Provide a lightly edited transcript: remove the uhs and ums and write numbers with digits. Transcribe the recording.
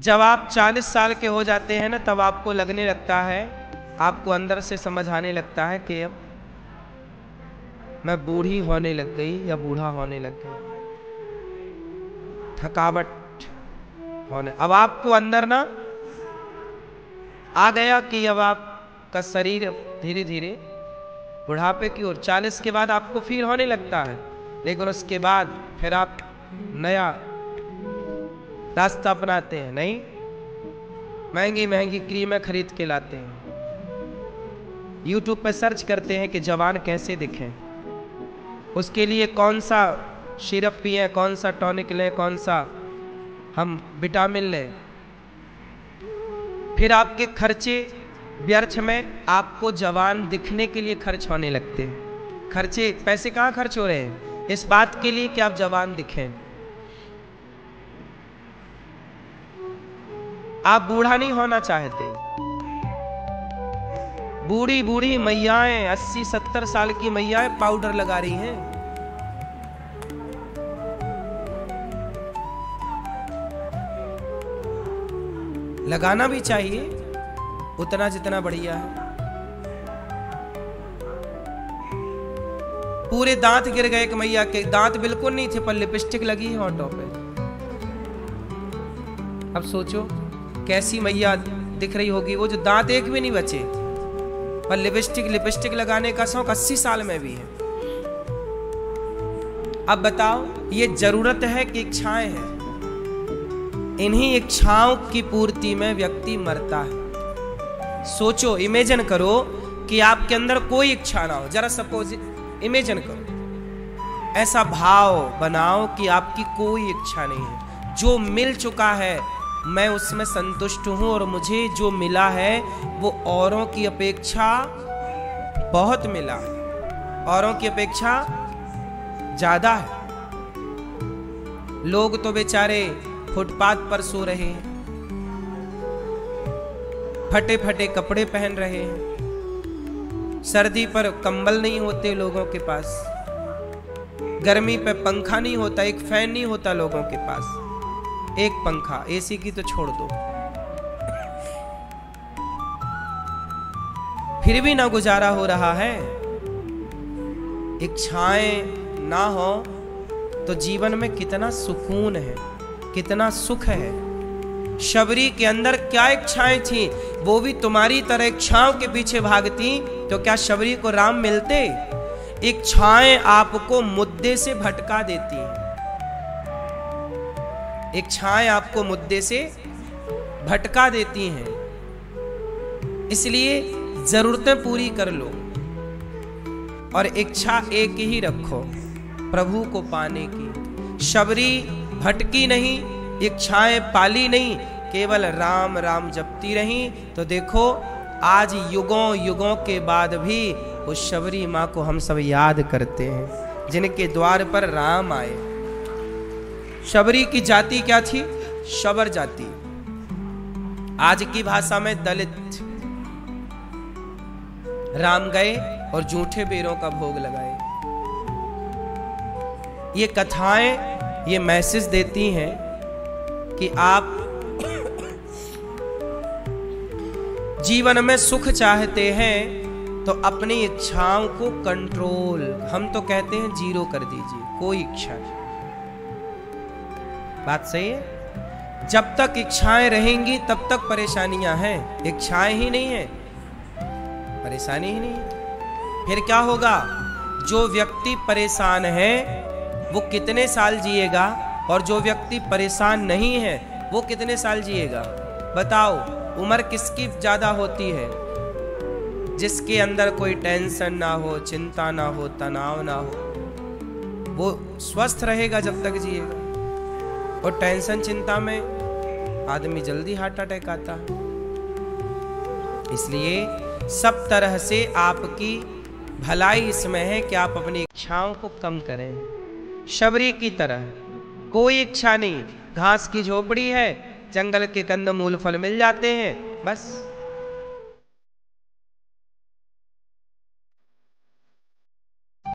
जब आप 40 साल के हो जाते हैं ना, तब आपको लगने लगता है, आपको अंदर से समझ आने लगता है कि अब मैं बूढ़ी होने लग गई या बूढ़ा होने लग गई, थकावट होने। अब आपको अंदर ना आ गया कि अब आपका शरीर धीरे धीरे बुढ़ापे की ओर, 40 के बाद आपको फील होने लगता है। लेकिन उसके बाद फिर आप नया रास्ता अपनाते हैं। नहीं, महंगी महंगी क्रीमें खरीद के लाते हैं, YouTube पे सर्च करते हैं कि जवान कैसे दिखें, उसके लिए कौन सा सिरप पिए, कौन सा टॉनिक लें, कौन सा हम विटामिन लें। फिर आपके खर्चे व्यर्थ में आपको जवान दिखने के लिए खर्च होने लगते हैं। खर्चे, पैसे कहाँ खर्च हो रहे हैं? इस बात के लिए कि आप जवान दिखें। आप बूढ़ा नहीं होना चाहते। बूढ़ी बूढ़ी मैयाएं, 80-70 साल की मैयाएं पाउडर लगा रही हैं। लगाना भी चाहिए उतना जितना बढ़िया है। पूरे दांत गिर गए कि मैया के दांत बिल्कुल नहीं थे, पर लिपस्टिक लगी है होंठों पे। अब सोचो कैसी मैया दिख रही होगी, वो जो दांत एक भी नहीं बचे, पर लिपस्टिक लगाने का शौक 80 साल में भी है। अब बताओ, ये जरूरत है कि इच्छाएं हैं? इन्हीं इच्छाओं की पूर्ति में व्यक्ति मरता है। सोचो, इमेजिन करो कि आपके अंदर कोई इच्छा ना हो। जरा सपोज इमेजिन करो, ऐसा भाव बनाओ कि आपकी कोई इच्छा नहीं है। जो मिल चुका है मैं उसमें संतुष्ट हूं, और मुझे जो मिला है वो औरों की अपेक्षा बहुत मिला, औरों की अपेक्षा ज्यादा है। लोग तो बेचारे फुटपाथ पर सो रहे हैं, फटे फटे कपड़े पहन रहे हैं, सर्दी पर कंबल नहीं होते लोगों के पास, गर्मी पे पंखा नहीं होता, एक फैन नहीं होता लोगों के पास, एक पंखा, एसी की तो छोड़ दो, फिर भी ना गुजारा हो रहा है। इच्छाएं ना हो तो जीवन में कितना सुकून है, कितना सुख है। शबरी के अंदर क्या इच्छाएं थी, वो भी तुम्हारी तरह इच्छाओं के पीछे भागती तो क्या शबरी को राम मिलते? इच्छाएं आपको मुद्दे से भटका देती हैं, इच्छाएं आपको मुद्दे से भटका देती हैं। इसलिए जरूरतें पूरी कर लो और इच्छा एक ही रखो, प्रभु को पाने की। शबरी भटकी नहीं, इच्छाएं पाली नहीं, केवल राम राम जपती रही। तो देखो, आज युगों युगों के बाद भी उस शबरी माँ को हम सब याद करते हैं, जिनके द्वार पर राम आए। शबरी की जाति क्या थी? शबर जाति, आज की भाषा में दलित। राम गए और जूठे बेरों का भोग लगाए। ये कथाएं ये मैसेज देती हैं कि आप जीवन में सुख चाहते हैं तो अपनी इच्छाओं को कंट्रोल, हम तो कहते हैं जीरो कर दीजिए, कोई इच्छा नहीं। बात सही है? जब तक इच्छाएं रहेंगी तब तक परेशानियां हैं। इच्छाएं ही नहीं है, परेशानी ही नहीं है। फिर क्या होगा? जो व्यक्ति परेशान है वो कितने साल जिएगा, और जो व्यक्ति परेशान नहीं है वो कितने साल जिएगा? बताओ, उम्र किसकी ज्यादा होती है? जिसके अंदर कोई टेंशन ना हो, चिंता ना हो, तनाव ना हो, वो स्वस्थ रहेगा जब तक जिएगा। और टेंशन चिंता में आदमी जल्दी हार्ट अटैक आता है। इसलिए सब तरह से आपकी भलाई इसमें है कि आप अपनी इच्छाओं को कम करें। शबरी की तरह कोई इच्छा नहीं, घास की झोपड़ी है, जंगल के कंदमूल फल मिल जाते हैं, बस